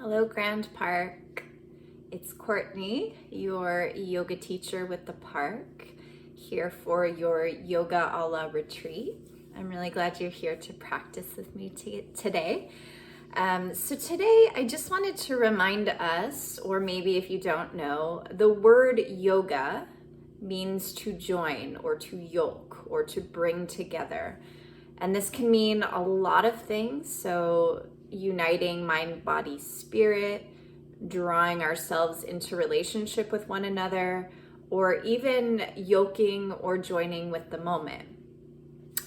Hello, Grand Park. It's Courtney, your yoga teacher with the park, here for your Yoga Ala retreat. I'm really glad you're here to practice with me today. So today I just wanted to remind us, or maybe if you don't know, the word yoga means to join or to yoke or to bring together. And this can mean a lot of things. So uniting mind, body, spirit, drawing ourselves into relationship with one another, or even yoking or joining with the moment.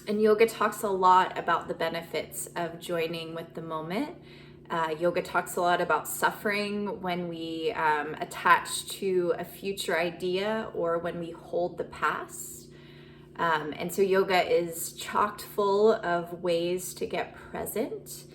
And yoga talks a lot about the benefits of joining with the moment. Yoga talks a lot about suffering when we attach to a future idea or when we hold the past. And so yoga is chocked full of ways to get present.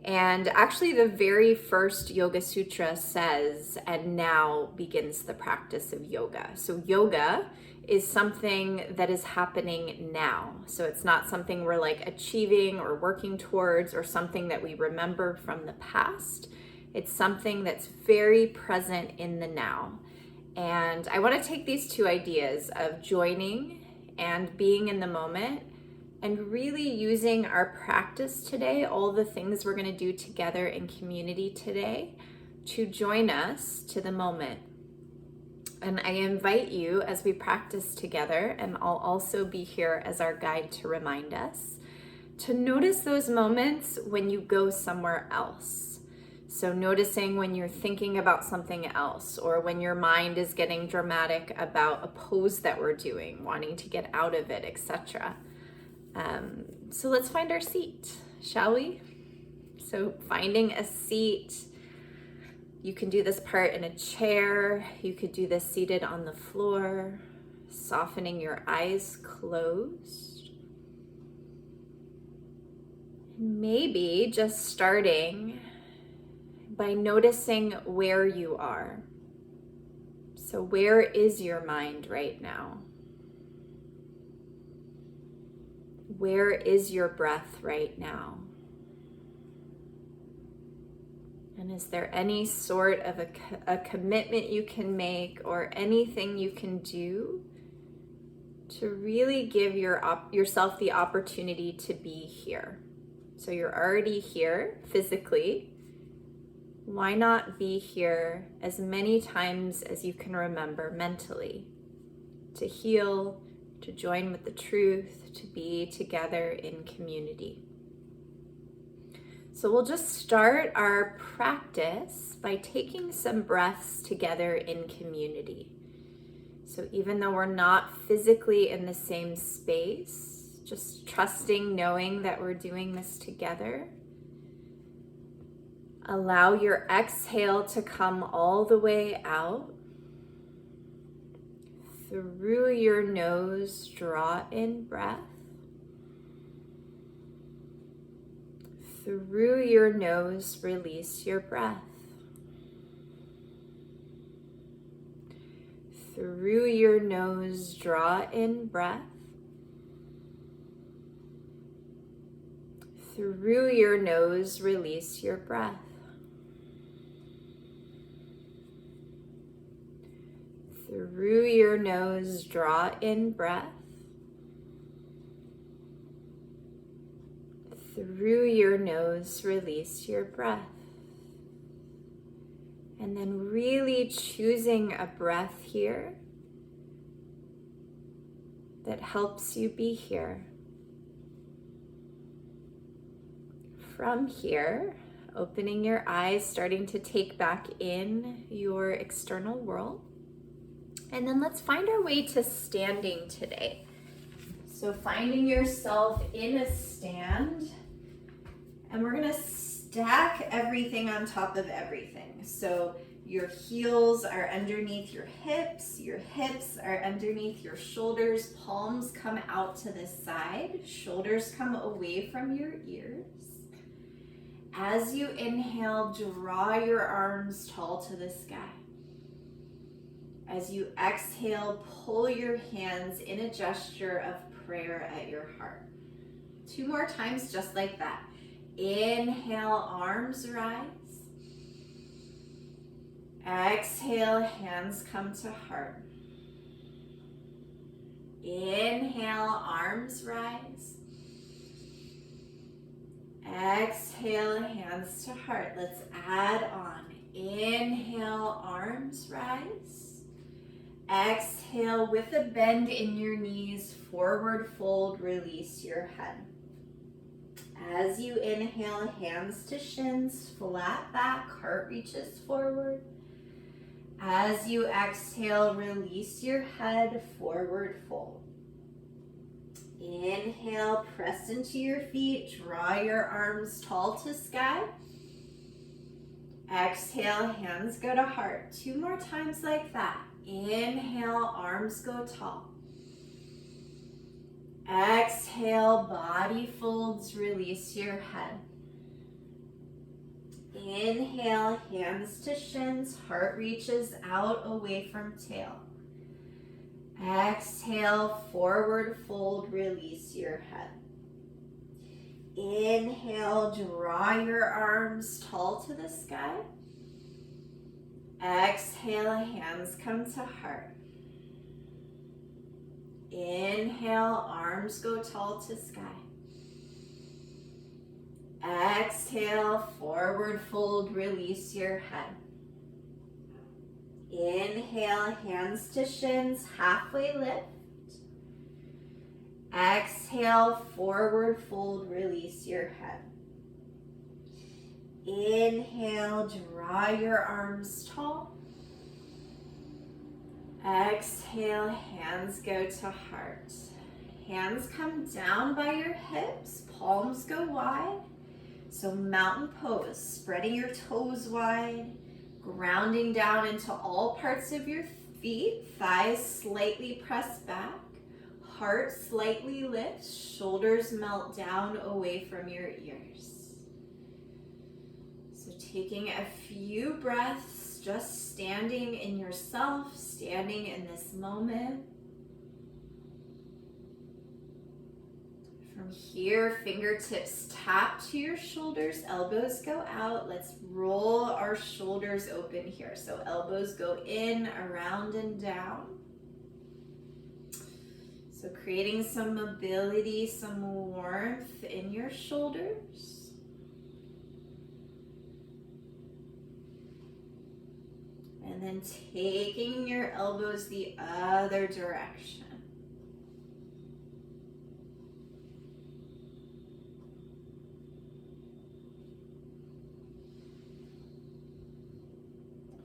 And actually the very first Yoga Sutra says, and now begins the practice of yoga. So yoga is something that is happening now. So it's not something we're like achieving or working towards or something that we remember from the past. It's something that's very present in the now. And I want to take these two ideas of joining and being in the moment and really using our practice today, all the things we're going to do together in community today, to join us to the moment. And I invite you as we practice together, and I'll also be here as our guide to remind us, to notice those moments when you go somewhere else. So noticing when you're thinking about something else, or when your mind is getting dramatic about a pose that we're doing, wanting to get out of it, etc. So let's find our seat, shall we? So finding a seat, you can do this part in a chair, you could do this seated on the floor, softening your eyes closed. Maybe just starting by noticing where you are. So where is your mind right now? Where is your breath right now? And is there any sort of a commitment you can make or anything you can do to really give yourself the opportunity to be here? So you're already here physically. Why not be here as many times as you can remember mentally to heal, to join with the truth, to be together in community? So we'll just start our practice by taking some breaths together in community. So even though we're not physically in the same space, just trusting, knowing that we're doing this together. Allow your exhale to come all the way out. Through your nose, draw in breath. Through your nose, release your breath. Through your nose, draw in breath. Through your nose, release your breath. Through your nose, draw in breath. Through your nose, release your breath. And then really choosing a breath here that helps you be here. From here, opening your eyes, starting to take back in your external world. And then let's find our way to standing today. So finding yourself in a stand, and we're gonna stack everything on top of everything. So your heels are underneath your hips are underneath your shoulders, palms come out to the side, shoulders come away from your ears. As you inhale, draw your arms tall to the sky. As you exhale, pull your hands in a gesture of prayer at your heart. 2 more times just like that. Inhale, arms rise. Exhale, hands come to heart. Inhale, arms rise. Exhale, hands to heart. Let's add on. Inhale, arms rise. Exhale, with a bend in your knees, forward fold, release your head. As you inhale, hands to shins, flat back, heart reaches forward. As you exhale, release your head, forward fold. Inhale, press into your feet, draw your arms tall to sky. Exhale, hands go to heart. 2 more times like that. Inhale, arms go tall. Exhale, body folds, release your head. Inhale, hands to shins, heart reaches out away from tail. Exhale, forward fold, release your head. Inhale, draw your arms tall to the sky. Exhale, hands come to heart. Inhale, arms go tall to sky. Exhale, forward fold, release your head. Inhale, hands to shins, halfway lift. Exhale, forward fold, release your head. Inhale, draw your arms tall. Exhale, hands go to heart. Hands come down by your hips, palms go wide. So mountain pose, spreading your toes wide, grounding down into all parts of your feet, thighs slightly pressed back, heart slightly lifts, shoulders melt down away from your ears. So taking a few breaths, just standing in yourself, standing in this moment. From here, fingertips tap to your shoulders, elbows go out. Let's roll our shoulders open here. So elbows go in, around, and down. So creating some mobility, some warmth in your shoulders. And then taking your elbows the other direction.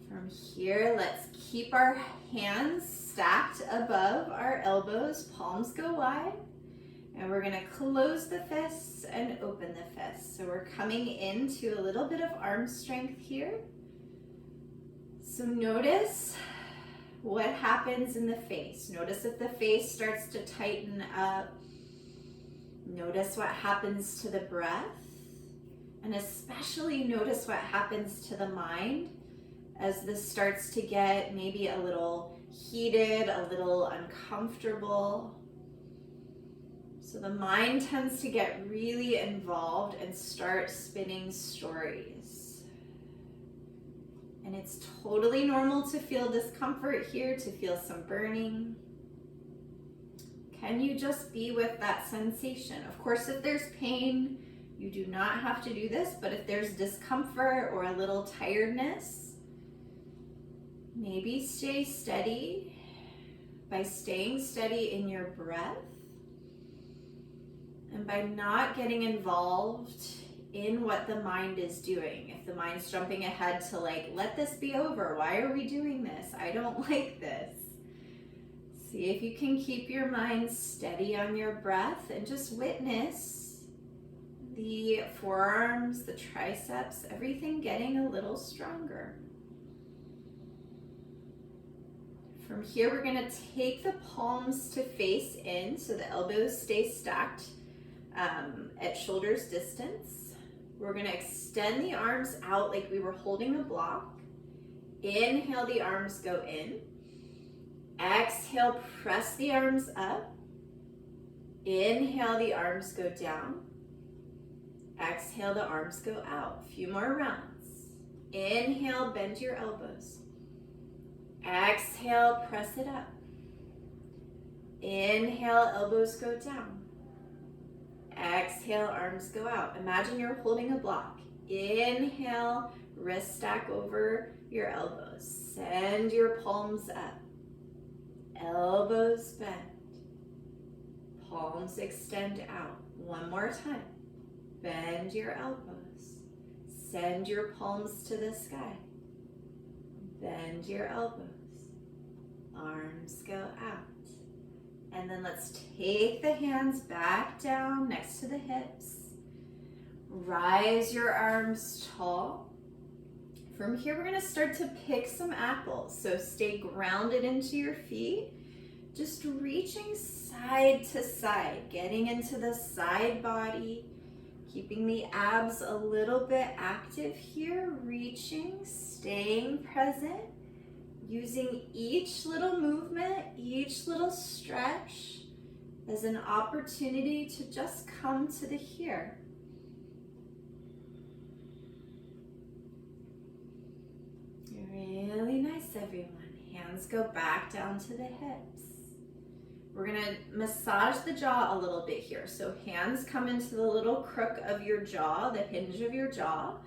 From here, let's keep our hands stacked above our elbows, palms go wide, and we're gonna close the fists and open the fists. So we're coming into a little bit of arm strength here. So notice what happens in the face. Notice if the face starts to tighten up. Notice what happens to the breath, and especially notice what happens to the mind as this starts to get maybe a little heated, a little uncomfortable. So the mind tends to get really involved and start spinning stories. And it's totally normal to feel discomfort here, to feel some burning. Can you just be with that sensation? Of course, if there's pain, you do not have to do this, but if there's discomfort or a little tiredness, maybe stay steady by staying steady in your breath and by not getting involved in what the mind is doing. If the mind's jumping ahead to like, let this be over, why are we doing this? I don't like this. See if you can keep your mind steady on your breath and just witness the forearms, the triceps, everything getting a little stronger. From here, we're gonna take the palms to face in so the elbows stay stacked at shoulders distance. We're gonna extend the arms out like we were holding a block. Inhale, the arms go in. Exhale, press the arms up. Inhale, the arms go down. Exhale, the arms go out. A few more rounds. Inhale, bend your elbows. Exhale, press it up. Inhale, elbows go down. Exhale, arms go out. Imagine you're holding a block. Inhale, wrist stack over your elbows. Send your palms up. Elbows bend. Palms extend out. One more time. Bend your elbows. Send your palms to the sky. Bend your elbows. Arms go out. And then let's take the hands back down next to the hips. Rise your arms tall. From here, we're gonna start to pick some apples. So stay grounded into your feet. Just reaching side to side, getting into the side body, keeping the abs a little bit active here, reaching, staying present, using each little movement, each little stretch as an opportunity to just come to the here. Really nice, everyone. Hands go back down to the hips. We're gonna massage the jaw a little bit here. So hands come into the little crook of your jaw, the hinge of your jaw,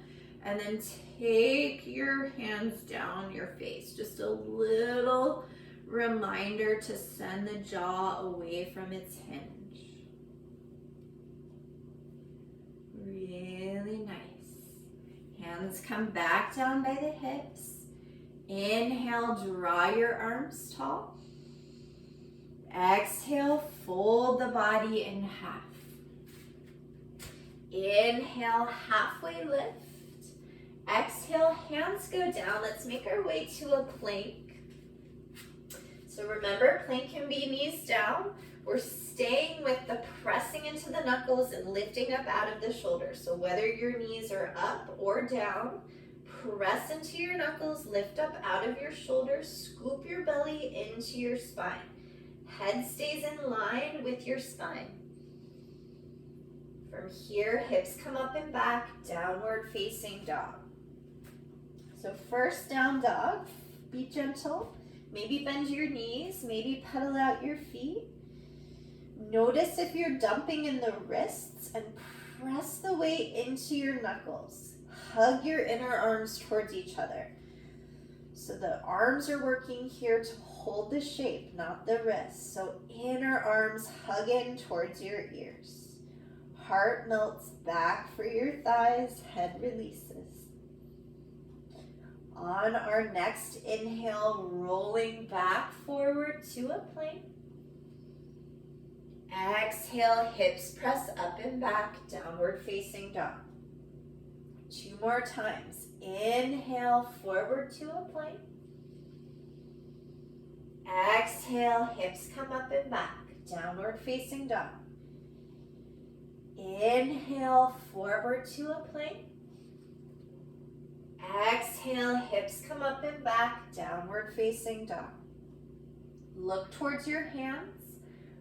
and then take your hands down your face. Just a little reminder to send the jaw away from its hinge. Really nice. Hands come back down by the hips. Inhale, draw your arms tall. Exhale, fold the body in half. Inhale, halfway lift. Exhale, hands go down. Let's make our way to a plank. So remember, plank can be knees down. We're staying with the pressing into the knuckles and lifting up out of the shoulders. So whether your knees are up or down, press into your knuckles, lift up out of your shoulders, scoop your belly into your spine. Head stays in line with your spine. From here, hips come up and back, downward facing dog. So first down dog, be gentle. Maybe bend your knees, maybe pedal out your feet. Notice if you're dumping in the wrists and press the weight into your knuckles. Hug your inner arms towards each other. So the arms are working here to hold the shape, not the wrists. So inner arms hug in towards your ears. Heart melts back for your thighs, head releases. On our next inhale, rolling back forward to a plank. Exhale, hips press up and back, downward facing dog. 2 more times. Inhale, forward to a plank. Exhale, hips come up and back, downward facing dog. Inhale, forward to a plank. Exhale, hips come up and back, downward facing dog. Look towards your hands.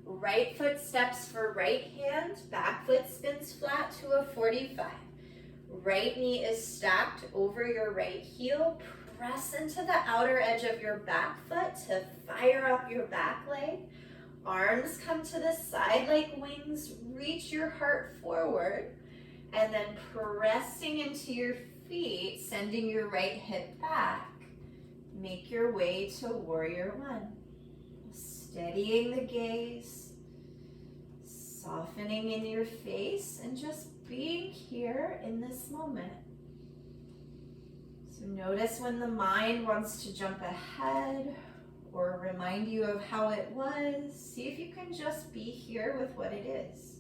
Right foot steps for right hand, back foot spins flat to a 45. Right knee is stacked over your right heel. Press into the outer edge of your back foot to fire up your back leg. Arms come to the side like wings. Reach your heart forward. And then pressing into your feet, sending your right hip back. Make your way to warrior one. Steadying the gaze. Softening in your face and just being here in this moment. So notice when the mind wants to jump ahead or remind you of how it was. See if you can just be here with what it is.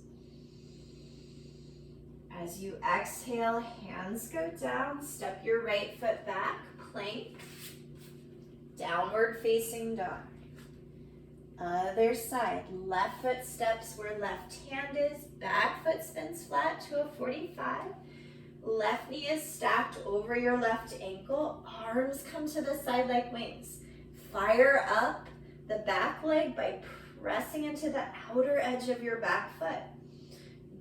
As you exhale, hands go down. Step your right foot back, plank, downward facing dog. Other side, left foot steps where left hand is, back foot spins flat to a 45. Left knee is stacked over your left ankle, arms come to the side like wings. Fire up the back leg by pressing into the outer edge of your back foot.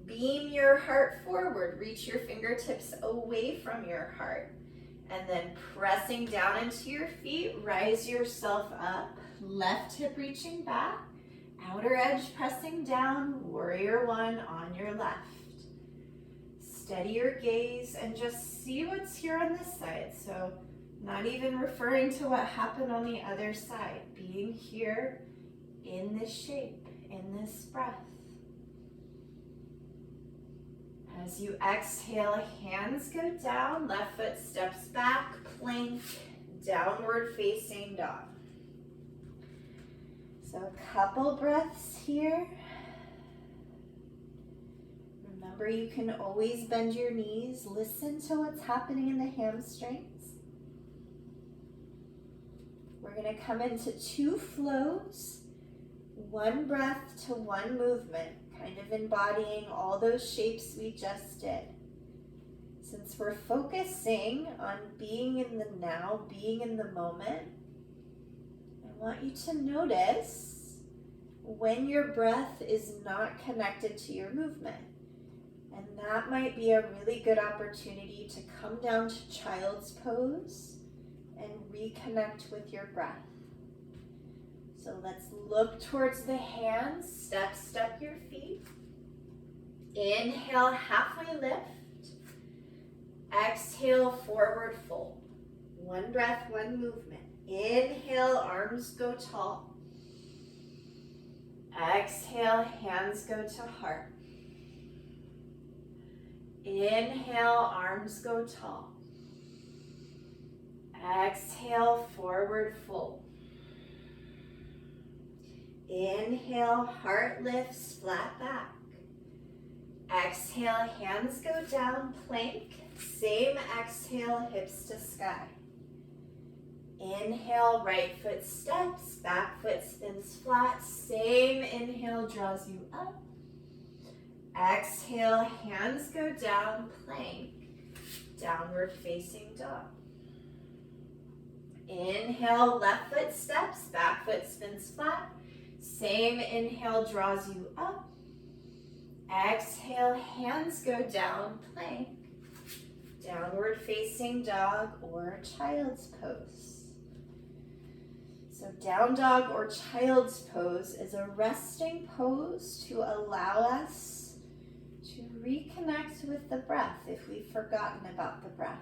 Beam your heart forward, reach your fingertips away from your heart. And then pressing down into your feet, rise yourself up. Left hip reaching back. Outer edge pressing down. Warrior one on your left. Steady your gaze and just see what's here on this side. So not even referring to what happened on the other side. Being here in this shape, in this breath. As you exhale, hands go down, left foot steps back, plank, downward facing dog. So a couple breaths here. Remember, you can always bend your knees. Listen to what's happening in the hamstrings. We're going to come into two flows, one breath to one movement, kind of embodying all those shapes we just did. Since we're focusing on being in the now, being in the moment, I want you to notice when your breath is not connected to your movement. And that might be a really good opportunity to come down to child's pose and reconnect with your breath. So let's look towards the hands, step your feet. Inhale, halfway lift. Exhale, forward fold. One breath, one movement. Inhale, arms go tall. Exhale, hands go to heart. Inhale, arms go tall. Exhale, forward fold. Inhale, heart lifts, flat back. Exhale, hands go down, plank. Same exhale, hips to sky. Inhale, right foot steps, back foot spins flat. Same inhale draws you up. Exhale, hands go down, plank, downward facing dog. Inhale, left foot steps, back foot spins flat. Same inhale draws you up. Exhale, hands go down, plank, downward facing dog or child's pose. So down dog or child's pose is a resting pose to allow us to reconnect with the breath if we've forgotten about the breath.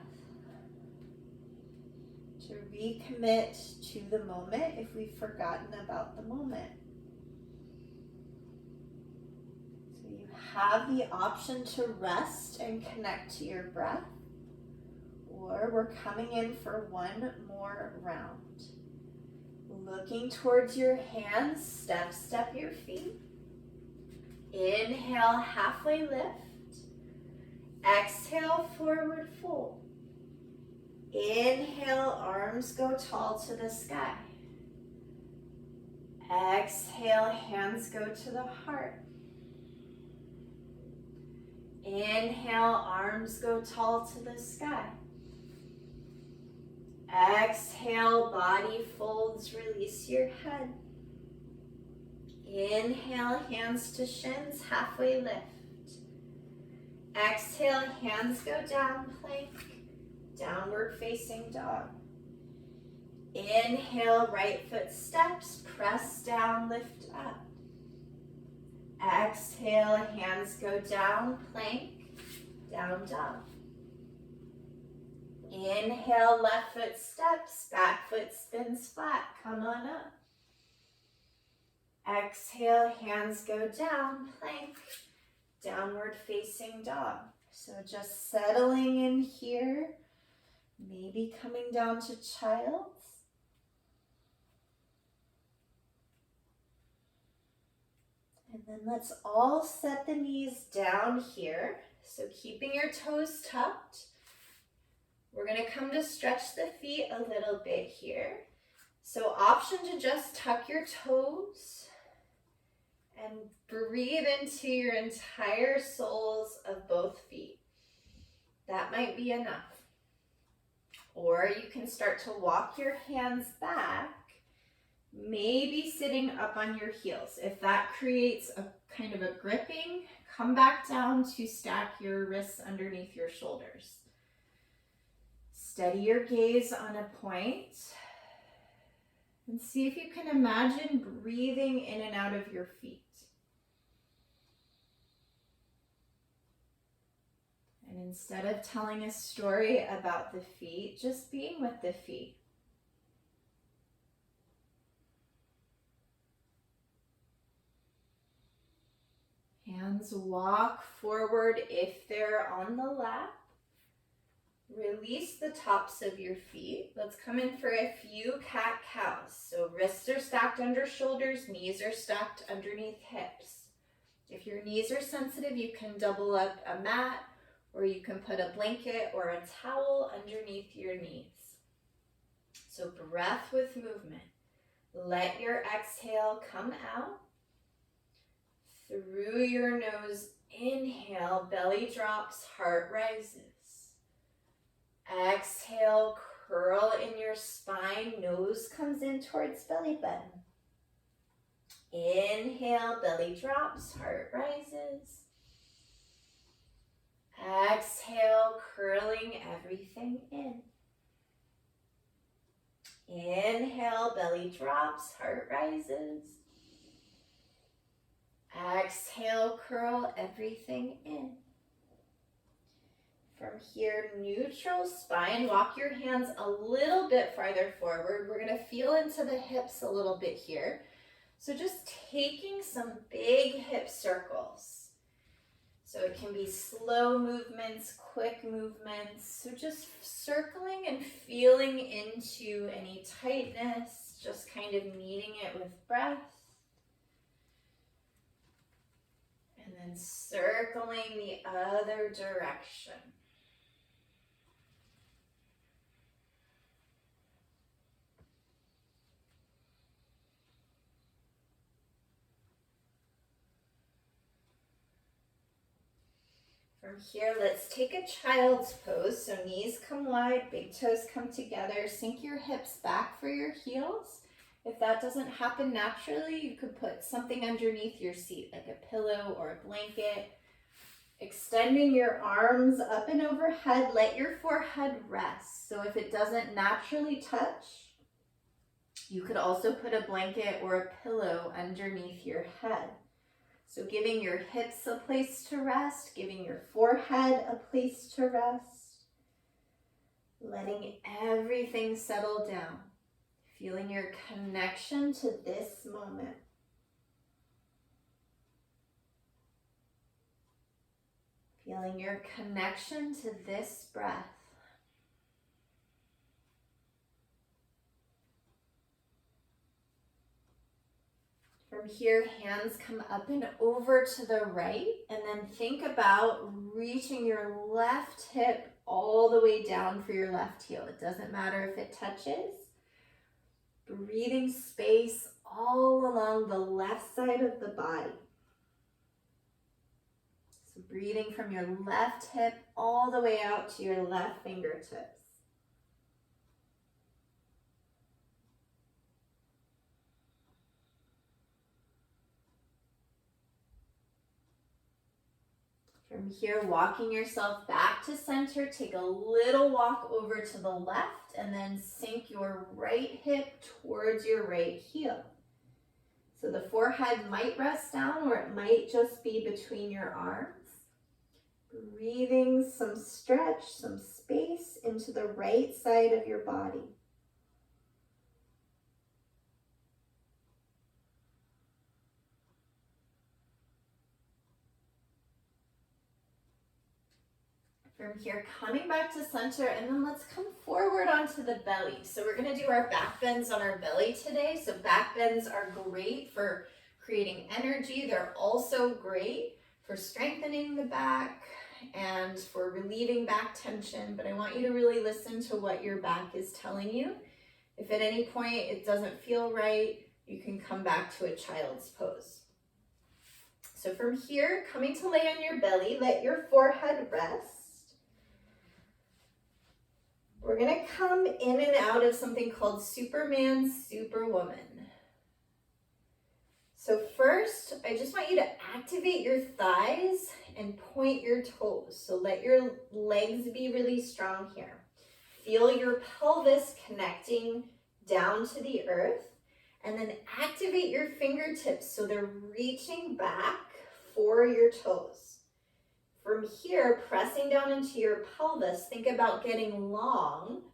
To recommit to the moment if we've forgotten about the moment. So you have the option to rest and connect to your breath, or we're coming in for one more round. Looking towards your hands, step your feet. Inhale, halfway lift. Exhale, forward fold. Inhale, arms go tall to the sky. Exhale, hands go to the heart. Inhale, arms go tall to the sky. Exhale, body folds, release your head. Inhale, hands to shins, halfway lift. Exhale, hands go down, plank, downward facing dog. Inhale, right foot steps, press down, lift up. Exhale, hands go down, plank, down dog. Inhale, left foot steps, back foot spins flat, come on up. Exhale, hands go down, plank, downward facing dog. So just settling in here, maybe coming down to child's. And then let's all set the knees down here. So keeping your toes tucked. We're going to come to stretch the feet a little bit here. So option to just tuck your toes and breathe into your entire soles of both feet. That might be enough. Or you can start to walk your hands back, maybe sitting up on your heels. If that creates a kind of a gripping, come back down to stack your wrists underneath your shoulders. Steady your gaze on a point and see if you can imagine breathing in and out of your feet. And instead of telling a story about the feet, just being with the feet. Hands walk forward if they're on the lap. Release the tops of your feet. Let's come in for a few cat-cows. So wrists are stacked under shoulders, knees are stacked underneath hips. If your knees are sensitive, you can double up a mat, or you can put a blanket or a towel underneath your knees. So breath with movement. Let your exhale come out. Through your nose, inhale, belly drops, heart rises. Exhale, curl in your spine, nose comes in towards belly button. Inhale, belly drops, heart rises. Exhale, curling everything in. Inhale, belly drops, heart rises. Exhale, curl everything in. From here, neutral spine. Walk your hands a little bit farther forward. We're going to feel into the hips a little bit here. So just taking some big hip circles. So it can be slow movements, quick movements. So just circling and feeling into any tightness, just kind of meeting it with breath. And then circling the other direction. From here, let's take a child's pose. So knees come wide, big toes come together. Sink your hips back for your heels. If that doesn't happen naturally, you could put something underneath your seat, like a pillow or a blanket. Extending your arms up and overhead, let your forehead rest. So if it doesn't naturally touch, you could also put a blanket or a pillow underneath your head. So giving your hips a place to rest, giving your forehead a place to rest, letting everything settle down, feeling your connection to this moment. Feeling your connection to this breath. From here, hands come up and over to the right, and then think about reaching your left hip all the way down for your left heel. It doesn't matter if it touches. Breathing space all along the left side of the body. So breathing from your left hip all the way out to your left fingertips. From here, walking yourself back to center, take a little walk over to the left and then sink your right hip towards your right heel. So the forehead might rest down or it might just be between your arms. Breathing some stretch, some space into the right side of your body. From here, coming back to center, and then let's come forward onto the belly. So we're gonna do our back bends on our belly today. So back bends are great for creating energy. They're also great for strengthening the back and for relieving back tension. But I want you to really listen to what your back is telling you. If at any point it doesn't feel right, you can come back to a child's pose. So from here, coming to lay on your belly, let your forehead rest. We're gonna come in and out of something called Superman, Superwoman. So first, I just want you to activate your thighs and point your toes. So let your legs be really strong here. feel your pelvis connecting down to the earth, and then activate your fingertips so they're reaching back for your toes. From here, pressing down into your pelvis, think about getting long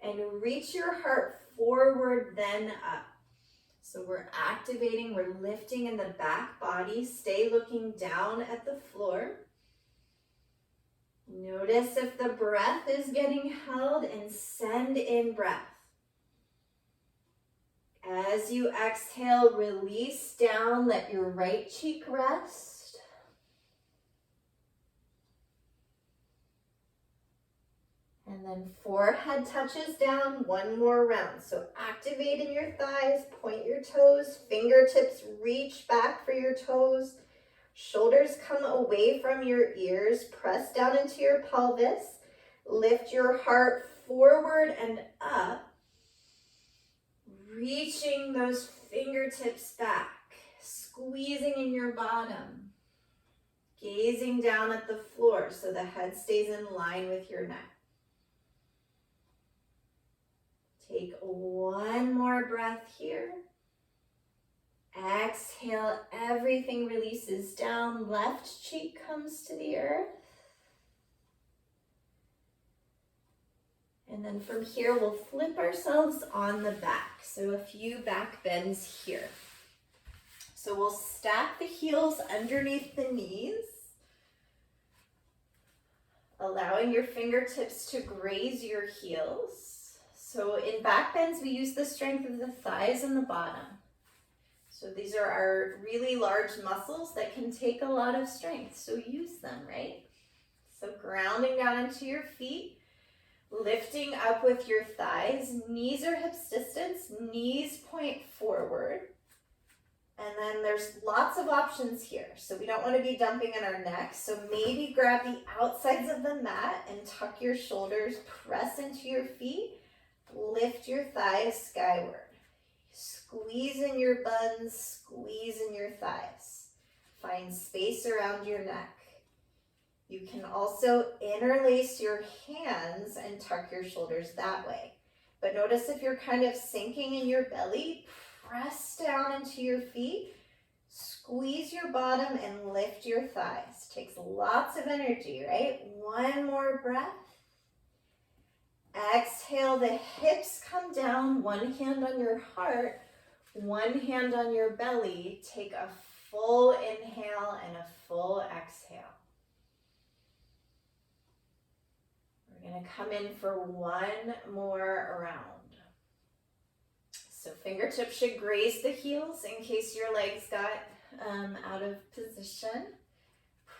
and reach your heart forward, then up. So we're activating, we're lifting in the back body. Stay looking down at the floor. Notice if the breath is getting held, and send in breath. As you exhale, release down, let your right cheek rest. And then forehead touches down, one more round. So activate in your thighs, point your toes, fingertips reach back for your toes. Shoulders come away from your ears, press down into your pelvis. Lift your heart forward and up. Reaching those fingertips back, squeezing in your bottom, gazing down at the floor so the head stays in line with your neck. Take one more breath here. Exhale, everything releases down, left cheek comes to the earth. And then from here, we'll flip ourselves on the back. So a few back bends here. So we'll stack the heels underneath the knees, allowing your fingertips to graze your heels. So in back bends, we use the strength of the thighs and the bottom. So these are our really large muscles that can take a lot of strength. So use them, right? So grounding down into your feet. Lifting up with your thighs, knees are hips distance, knees point forward. And then there's lots of options here. So we don't want to be dumping in our necks. So maybe grab the outsides of the mat and tuck your shoulders, press into your feet, lift your thighs skyward. Squeeze in your buns, squeeze in your thighs. Find space around your neck. You can also interlace your hands and tuck your shoulders that way. But notice if you're kind of sinking in your belly, press down into your feet, squeeze your bottom and lift your thighs. Takes lots of energy, right? One more breath. Exhale, the hips come down, one hand on your heart, one hand on your belly. Take a full inhale and a full exhale. We're going to come in for one more round. So fingertips should graze the heels in case your legs got out of position.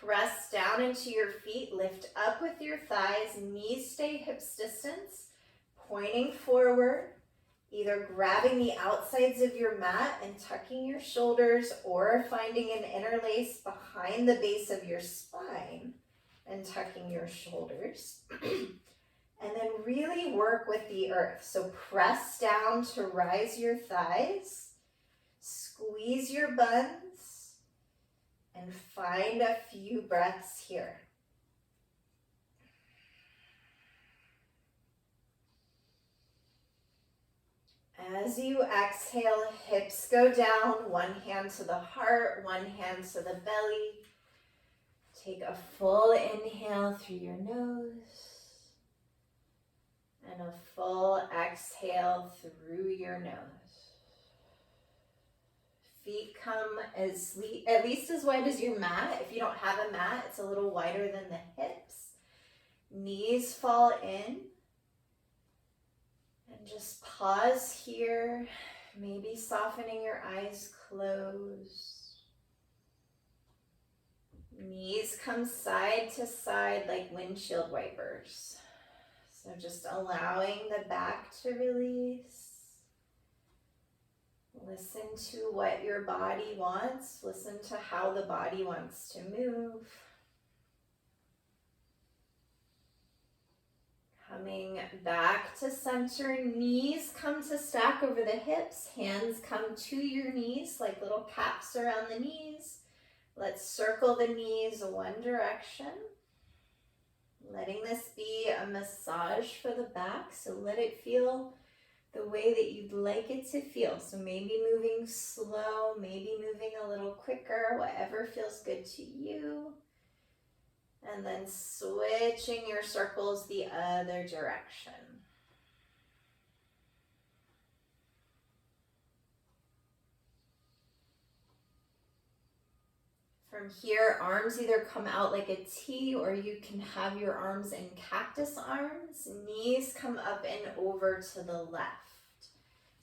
Press down into your feet, lift up with your thighs, knees stay hips distance, pointing forward, either grabbing the outsides of your mat and tucking your shoulders, or finding an interlace behind the base of your spine and tucking your shoulders. And then really work with the earth. So press down to rise your thighs, squeeze your buns, and find a few breaths here. As you exhale, hips go down, one hand to the heart, one hand to the belly. Take a full inhale through your nose and a full exhale through your nose. Feet come at least as wide as your mat. If you don't have a mat, it's a little wider than the hips. Knees fall in. And just pause here, maybe softening your eyes closed. Knees come side to side like windshield wipers. So just allowing the back to release. Listen to what your body wants. Listen to how the body wants to move. Coming back to center, knees come to stack over the hips, hands come to your knees like little caps around the knees. Let's circle the knees one direction. Letting this be a massage for the back, so let it feel the way that you'd like it to feel. So maybe moving slow, maybe moving a little quicker, whatever feels good to you. And then switching your circles the other direction. From here, arms either come out like a T or you can have your arms in cactus arms. Knees come up and over to the left.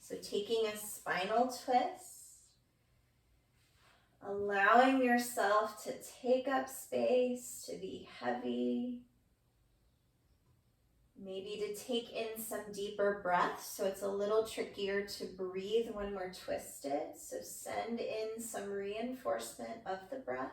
So taking a spinal twist, allowing yourself to take up space, to be heavy. Maybe to take in some deeper breaths, so it's a little trickier to breathe when we're twisted. So send in some reinforcement of the breath.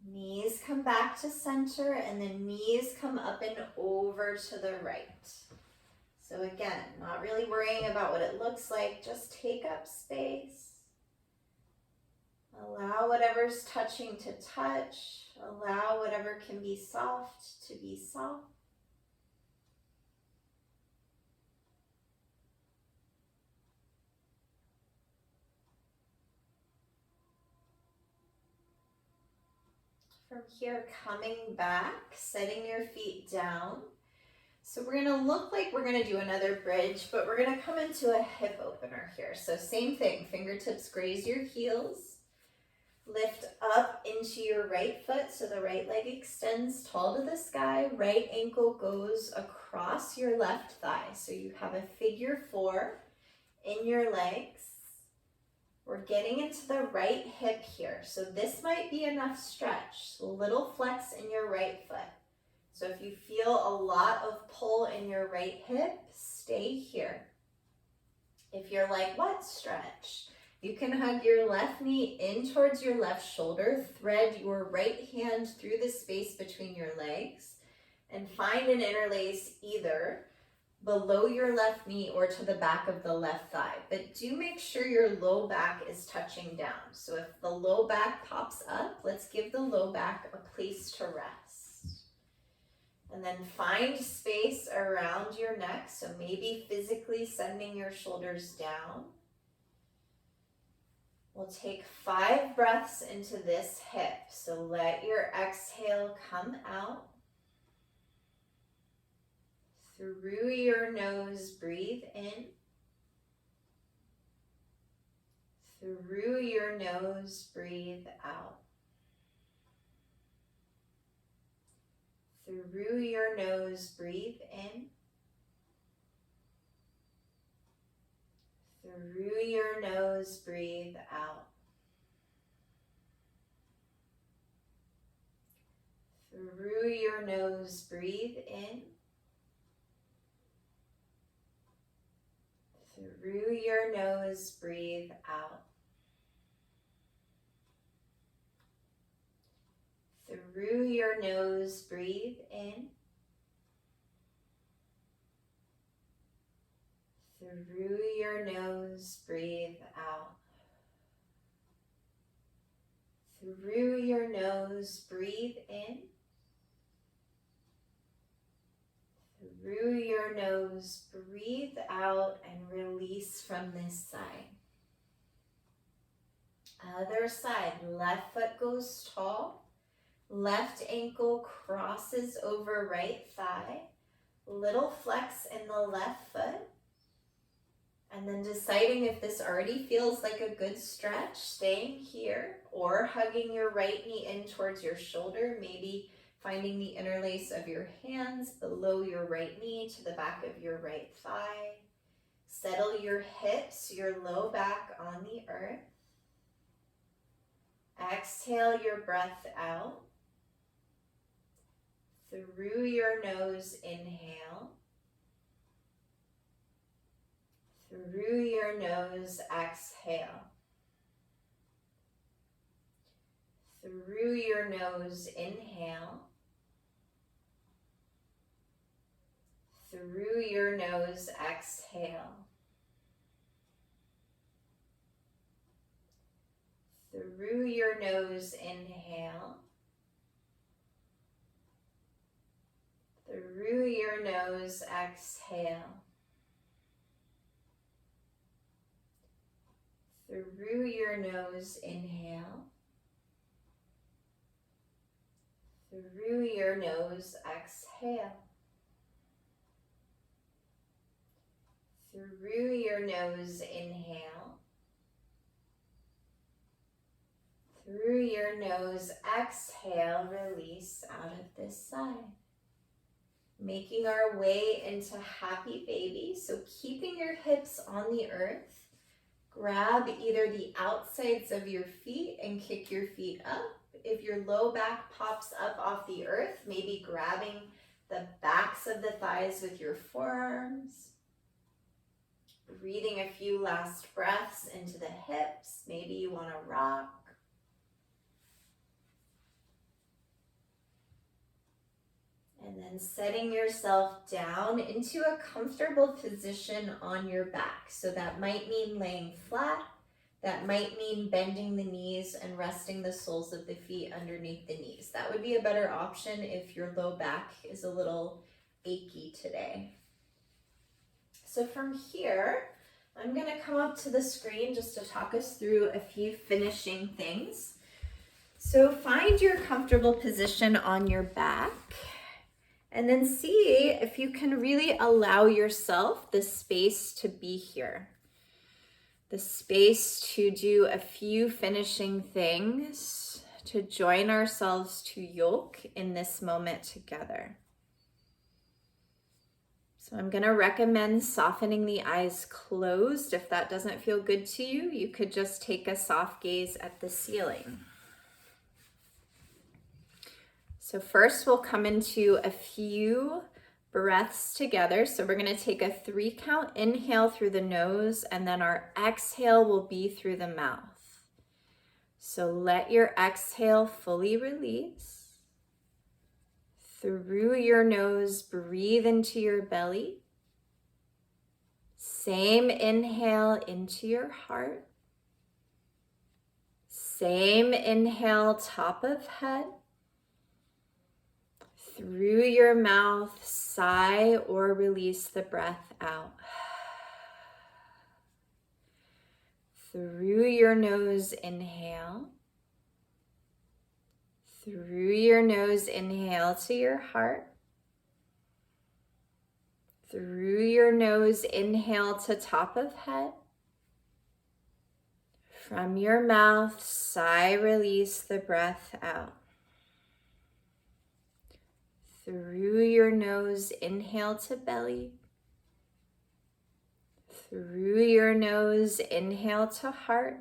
Knees come back to center, and then knees come up and over to the right. So again, not really worrying about what it looks like, just take up space. Allow whatever's touching to touch. Allow whatever can be soft to be soft. From here, coming back, setting your feet down. So we're gonna look like we're gonna do another bridge, but we're gonna come into a hip opener here. So same thing, fingertips graze your heels. Lift up into your right foot, so the right leg extends tall to the sky. Right ankle goes across your left thigh. So you have a figure 4 in your legs. We're getting into the right hip here. So this might be enough stretch. A little flex in your right foot. So if you feel a lot of pull in your right hip, stay here. If you're like, what stretch? You can hug your left knee in towards your left shoulder, thread your right hand through the space between your legs, and find an interlace either below your left knee or to the back of the left thigh. But do make sure your low back is touching down. So if the low back pops up, let's give the low back a place to rest. And then find space around your neck, so maybe physically sending your shoulders down. We'll take 5 breaths into this hip. So let your exhale come out. Through your nose, breathe in. Through your nose, breathe out. Through your nose, breathe in. Through your nose, breathe out. Through your nose, breathe in. Through your nose, breathe out. Through your nose, breathe in. Through your nose, breathe out. Through your nose, breathe in. Through your nose, breathe out and release from this side. Other side, left foot goes tall. Left ankle crosses over right thigh. Little flex in the left foot. And then deciding if this already feels like a good stretch, staying here or hugging your right knee in towards your shoulder, maybe finding the interlace of your hands below your right knee to the back of your right thigh. Settle your hips, your low back on the earth. Exhale your breath out. Through your nose, inhale. Through your nose, exhale. Through your nose, inhale. Through your nose, exhale. Through your nose, inhale. Through your nose, exhale. Through your nose, inhale. Through your nose, exhale. Through your nose, inhale. Through your nose, exhale, release out of this side. Making our way into happy baby. So keeping your hips on the earth. Grab either the outsides of your feet and kick your feet up. If your low back pops up off the earth, maybe grabbing the backs of the thighs with your forearms. Breathing a few last breaths into the hips. Maybe you want to rock. And then setting yourself down into a comfortable position on your back. So that might mean laying flat. That might mean bending the knees and resting the soles of the feet underneath the knees. That would be a better option if your low back is a little achy today. So from here, I'm going to come up to the screen just to talk us through a few finishing things. So find your comfortable position on your back. And then see if you can really allow yourself the space to be here. The space to do a few finishing things, to join ourselves to yoke in this moment together. So I'm going to recommend softening the eyes closed. If that doesn't feel good to you, you could just take a soft gaze at the ceiling. So first we'll come into a few breaths together. So we're going to take a 3 count inhale through the nose, and then our exhale will be through the mouth. So let your exhale fully release. Through your nose, breathe into your belly. Same inhale into your heart. Same inhale, top of head. Through your mouth, sigh or release the breath out. Through your nose, inhale. Through your nose, inhale to your heart. Through your nose, inhale to top of head. From your mouth, sigh, release the breath out. Through your nose, inhale to belly. Through your nose, inhale to heart.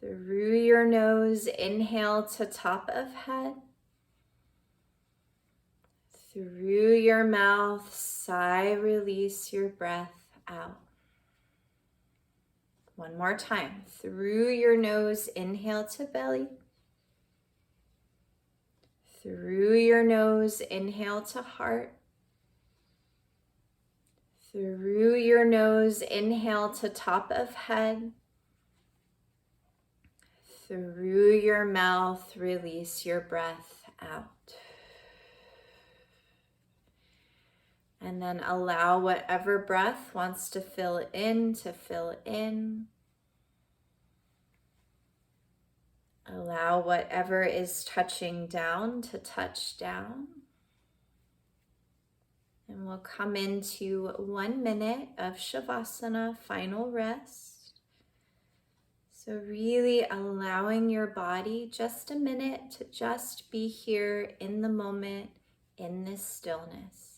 Through your nose, inhale to top of head. Through your mouth, sigh, release your breath out. One more time. Through your nose, inhale to belly. Through your nose, inhale to heart. Through your nose, inhale to top of head. Through your mouth, release your breath out. And then allow whatever breath wants to fill in to fill in. Allow whatever is touching down to touch down. And we'll come into 1 minute of Shavasana, final rest. So really allowing your body just a minute to just be here in the moment, in this stillness.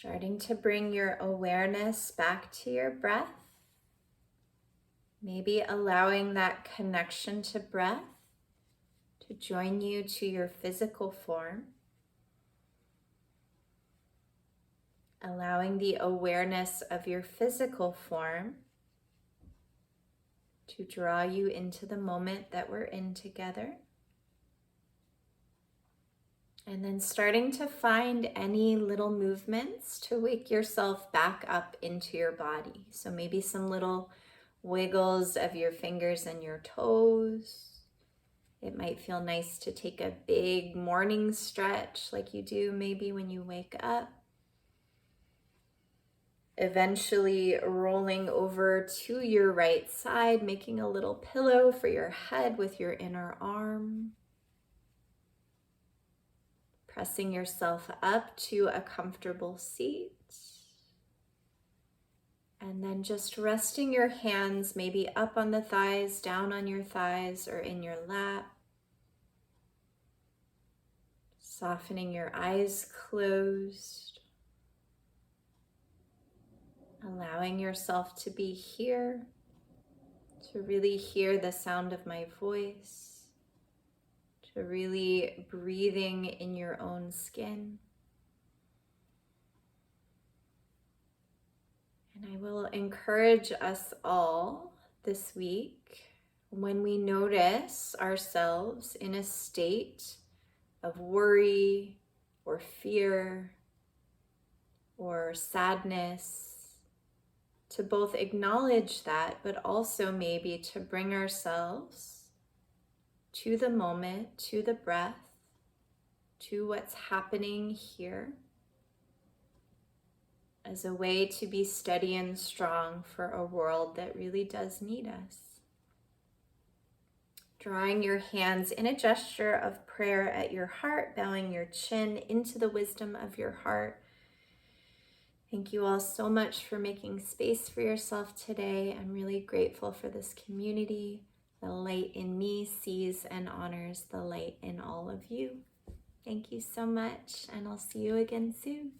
Starting to bring your awareness back to your breath. Maybe allowing that connection to breath to join you to your physical form. Allowing the awareness of your physical form to draw you into the moment that we're in together. And then starting to find any little movements to wake yourself back up into your body. So maybe some little wiggles of your fingers and your toes. It might feel nice to take a big morning stretch like you do maybe when you wake up. Eventually rolling over to your right side, making a little pillow for your head with your inner arm. Pressing yourself up to a comfortable seat. And then just resting your hands maybe up on the thighs, down on your thighs, or in your lap. Softening your eyes closed. Allowing yourself to be here, to really hear the sound of my voice, to really breathing in your own skin. And I will encourage us all this week, when we notice ourselves in a state of worry or fear or sadness, to both acknowledge that, but also maybe to bring ourselves to the moment, to the breath, to what's happening here, as a way to be steady and strong for a world that really does need us. Drawing your hands in a gesture of prayer at your heart, bowing your chin into the wisdom of your heart. Thank you all so much for making space for yourself today. I'm really grateful for this community. The light in me sees and honors the light in all of you. Thank you so much, and I'll see you again soon.